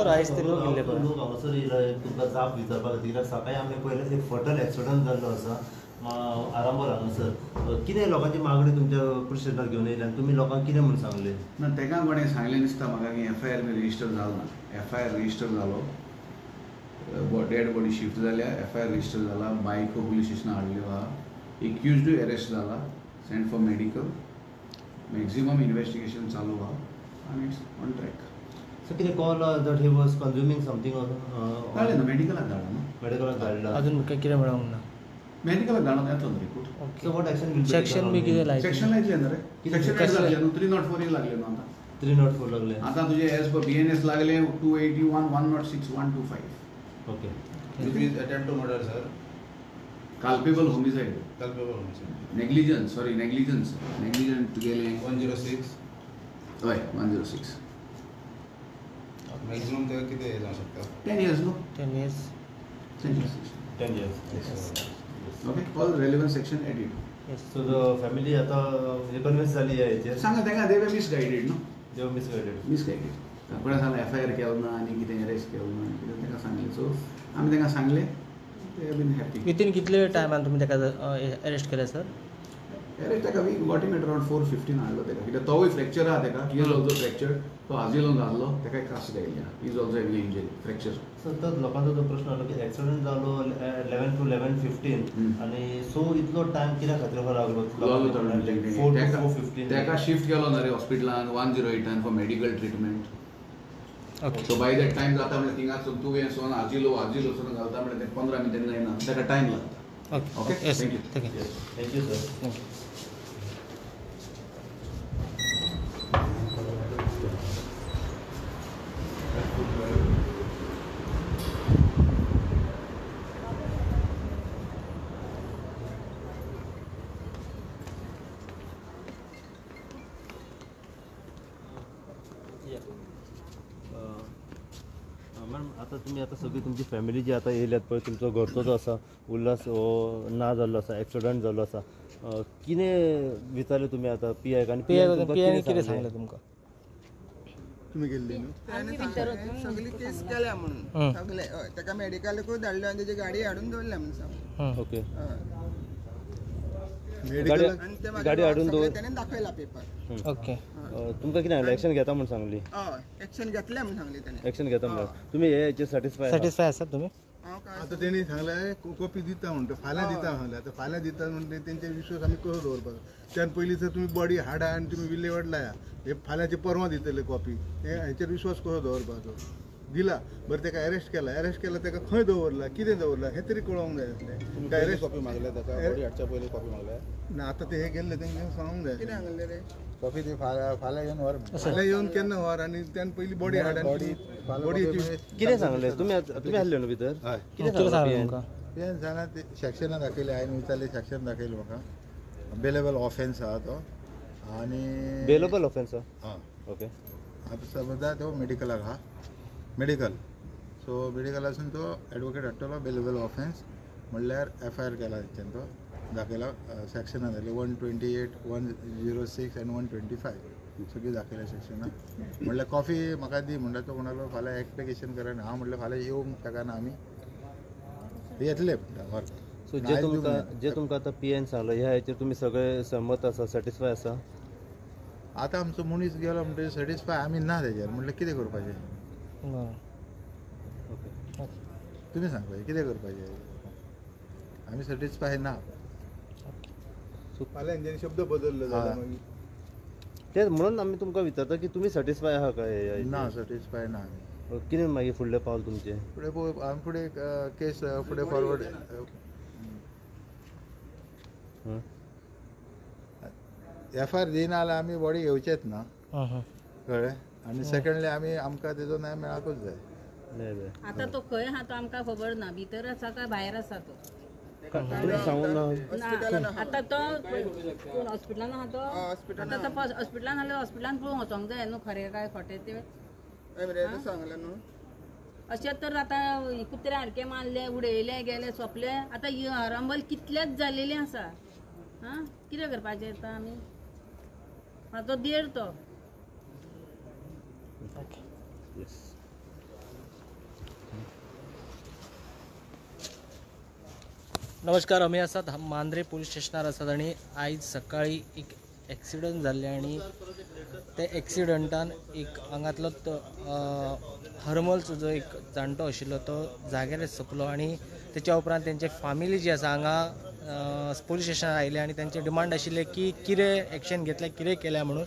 Sir आयज ते लोक गेल्ले पळय लोक हांगासर येयला तुमकां जाप विचारपाक खातीर सकाळी आमी पयलेच एक फटल एक्सिडंट जाल्लो आसा आरांबोल हांगासर कितें लोकांची मागणी तुमच्या पुलीस स्टेशनार घेवन येयली आनी तुमी लोकांक कितें म्हणून सांगलें ना ताका कोणें सांगलें दिसता म्हाका की FIR रजिस्टर जालो ना FIR रजिस्टर जालो डेड बॉडी शिफ्ट जाल्या FIR रजिस्टर जाला बायको पुलीस स्टेशनार हाडल्यो आहा एक्युज्ड अरेस्ट जाला send for medical maximum investigation चालू आहा आनी इट्स ऑन ट्रॅक सो कितें call that he was consuming something धाडलें ना मेडिकलाक धाडला ना मेडिकलाक धाडला अजून कितें मेळोंक ना मेडिकलाक धाडून येतलो ना report so what action section B कितें लायक सेक्शन लायतलें ना रे सेक्शन लागले न्हू 304 लागले न्हू आतां 304 लागले आतां तुजे एज पर BNS लागले 281 106 125 okay Which is attempt to murder, sir. Culpable homicide. Culpable homicide. Negligence negligent गेले 106. हय 106 Maximum त्याला किती जाऊ शकता 10 years no 10 years 10 years okay all relevant section edit yes so the family आता कन्विन्स जाली ह्या हेचेर सांगा ताका दे वर मिसगायडेड नो देव मिसगायडेड कोणा सांगलें FIR केलो ना आनी कितें अरेस्ट केलो ना कितें ताका सांगलें सो आमी ताका सांगलें they have been happy within कितले टायमान तुमी ताका अरेस्ट केले सर अरेस्ट ताका we got him at around 4:15 हाडलो ताका कित्याक तोवूय फ्रॅक्चर आहा ताका ही इज ऑल्सो फ्रॅक्चर तो आजिलोन घाल्लो ताकाय कास्ट गायल्ली आहा he is also having injury fracture so तर लोकांचो जो प्रश्न आलो की एक्सिडंट जालो 11 to 11:15 आनी सो इतलो टायम कित्या खातीर हो लागलो 4 to 4:15 ताका शिफ्ट केलो ना रे हॉस्पिटलान 108 for medical treatment okay so by that time जाता म्हणजे थिंगासून तुवें सोन आजिलो सोन घालता म्हणजे 15 मिनटांनी जायना ताका टायम लागता okay yes thank you thank you sir thank you madam आता तुम्ही आता सगळी तुमची फॅमिली जी आता येयल्यात पळय तुमचो घरचो जो आसा उल्हास हो ना जाल्लो आसा एक्सिडंट जाल्लो आसा कितें विचारलें तुमी आतां PI आनी PI कितें सांगलें तुमकां तुम्ही गेल्ली न्हू आमी सगळी केस केल्या म्हणून सगळे हय ताका मेडिकलूय धाडलो आनी तेजी गाडी हाडून दवरल्या म्हणून सांग ओके मेडिकल गाडी हाडून दवर तेणें दाखयला पेपर ओके तुमकां कितें सांगलें एक्शन घेता म्हूण सांगली हय एक्शन घेतलें म्हणून सांगली तेणें एक्शन घेता म्हणून तुमी हे हेचेर सॅटिस्फाय आसात तुमी हांव काय आता तेणी सांगलें कॉपी दिता म्हणटा फाल्यां दिता सांगलें आतां फाल्यां दिता म्हणटा तेंचे विश्वास आमी कसो दवरपाचो त्यान पयलीं जर तुमी बॉडी हाडा आनी तुमी विल्हेवाट लाया हे फाल्यांचे परवां दितले कॉपी हेचेर विश्वास कसो दवरपाचो दिला बरं ताका अरेस्ट केला ताका खंय दवरला कितें दवरला हें तरी कळोंक जाय आसलें काय अरेस्ट कॉपी मागल्या ताका बॉडी हाडच्या पयलीं कॉपी मागल्या ना आतां ते हे गेल्ले तेंकां सांगूंक जाय कितें सांगलें रे कॉपी ती फाल्यां येवन व्हर फाल्यां येवन केन्ना व्हर आनी त्यान पयली बॉडी हाड बॉडी कितें सांगलें तुमी आसले न्हू भितर कितें सांगलें तुमकां तें जाणा ते सेक्शनां दाखयलें हांवें विचारलें सेक्शन दाखयलें म्हाका बेलेबल ऑफेन्स आहा तो आनी बेलेबल ऑफेन्स हां ओके आतां समजा तो मेडिकलाक आहा मेडिकल सो मेडिकलासून तो एडवोकेट हाडटलो बेलेबल ऑफेन्स म्हणल्यार FIR केला तेच्यान तो दाखयला सेक्शनां जाली 128 106 आनी 125 सगळीं दाखयल्या सेक्शनां म्हणल्यार कॉफी म्हाका दी म्हणटा तो म्हणालो फाल्यां एप्लिकेशन करा हांव म्हणलें फाल्यां येवंक ताका ना आमी येतले म्हणटा व्हर सो जे तुमकां आतां PN सांगलो ह्या हेचेर तुमी सगळे सहमत आसा सॅटिस्फाय आसा आतां आमचो मनीस गेलो म्हणटकीर सॅटिस्फाय आमी ना तेजेर म्हणल्यार कितें करपाचें तुमी सांगपाचें कितें करपाचें आमी सॅटिस्फाय ना फाल्यां हेंच्यांनी शब्द बदललो जाल्यार मागीर तेच म्हणून आमी तुमकां विचारता की तुमी सॅटिस्फाय आहा काय ना सॅटिस्फाय ना आमी कितें मागीर फुडलें पावल तुमचें फुडें आमी फुडें केस फुडें फॉरवर्ड FIR दिना जाल्यार आमी बॉडी घेवचेच ना कळ्ळें आनी सेकंडली आमी आमकां तेजो न्याय मेळाकूच जाय आता तो खंय आहा तो आमकां खबर ना भितर आसा काय भायर आसा तो सांगून हॉस्पिटलान आता तो हॉस्पिटलान आहा तो आता तो हॉस्पिटलान जाल्यार हॉस्पिटलान पळोवन वचोंक जाय न्हू खरें काय खोटें ते सांगलें न्हू अशें तर आतां कुत्रे हाडके मारले उडयले गेले सोंपले आतां आरांबोल कितलेच जाल्लेली आसा हां कितें करपाचें आतां आमी म्हाजो देर तो नमस्कार, आम्ही आसात मांद्रे पोलीस स्टेशनार आसात आणि आयज सकाळी एक एक्सिडंट जाल्ले आणि ते एक्सिडंटान एक हांगातलो हरमलचो जो एक जाणटो आशिल्लो तो जाग्यार सोंपलो आणि तेच्या उपरांत तेंचे फॅमिली जी आसा हांगा पोलीस स्टेशनार आयले आणि तेंचे डिमांड आशिल्ले की कितें एक्शन घेतलें, कितें केल्या म्हणून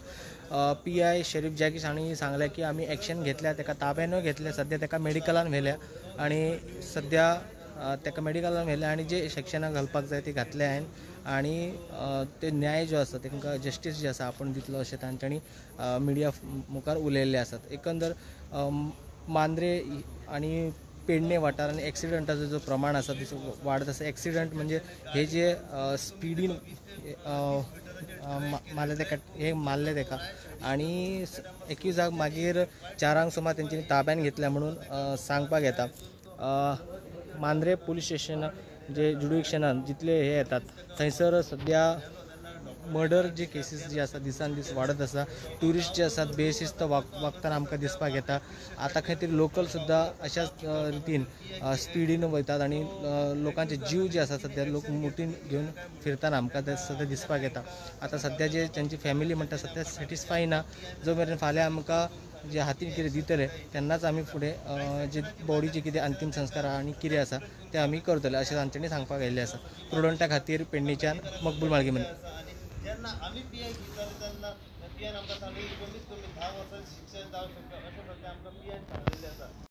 PI शरीफ जागीश हांणी सांगलें की आमी एक्शन घेतल्या, तेका ताब्यानूय घेतले, सद्या तेका मेडिकलान व्हेल्या आणि सद्या तेका मेडिकलान व्हेल्या आणि जे सेक्शनाक घालपाक जाय ती घातले हांवें आणि ते न्याय जो आसा तांकां जस्टीस जी आसा आपण दितलो अशें तांच्यांनी मिडिया मुखार उलयल्ले आसात. एकंदर मांद्रे आणि पेडणे वाठारांनी एक्सिडंटाचो जो प्रमाण आसा तो वाडत आसा. एक्सिडंट म्हणजे हे जे स्पिडीन मारले तेका हे मारले तेका आणि एक्युजाक मागीर 4 सुमार तेंच्यांनी ताब्यान घेतल्या म्हणून सांगपाक येता. मांद्रे पोलीस स्टेशन जे जुडिक्शनान जितले हे येतात थंयसर सद्या मर्डर जे केसीस जी आसा दिसान दीस वाडत आसा. ट्युरिस्ट जे आसात बेशिस्त वागताना आमकां दिसपाक येता. आतां खंय तरी लोकल सुद्दां अशाच रितीन स्पिडीन वयतात आणि लोकांचे जीव जे आसा सद्या लोक मुठीन घेवन फिरताना आमकां सद्या दिसपाक येता. आतां सद्या जे तेंची फॅमिली म्हणटा सद्या सॅटिस्फाय ना. जो मेरेन फाल्यां आमकां जे हातीन कितें दितले तेन्नाच आमी फुडें जे बॉडीचे कितें अंतिम संस्कार आनी कितें आसा ते आमी करतले अशें तांच्यांनी सांगपाक आयिल्लें आसा. प्रुडंटा खातीर पेडणेच्यान मकबूल माळगीमनी. जेन्ना आमी PI घेताले तेन्ना PI आमकां सांगलें की कमीत कमी 10 वर्सांची शिक्षा जावंक शकता अशें सद्या आमकां PI सांगलेलें आसा.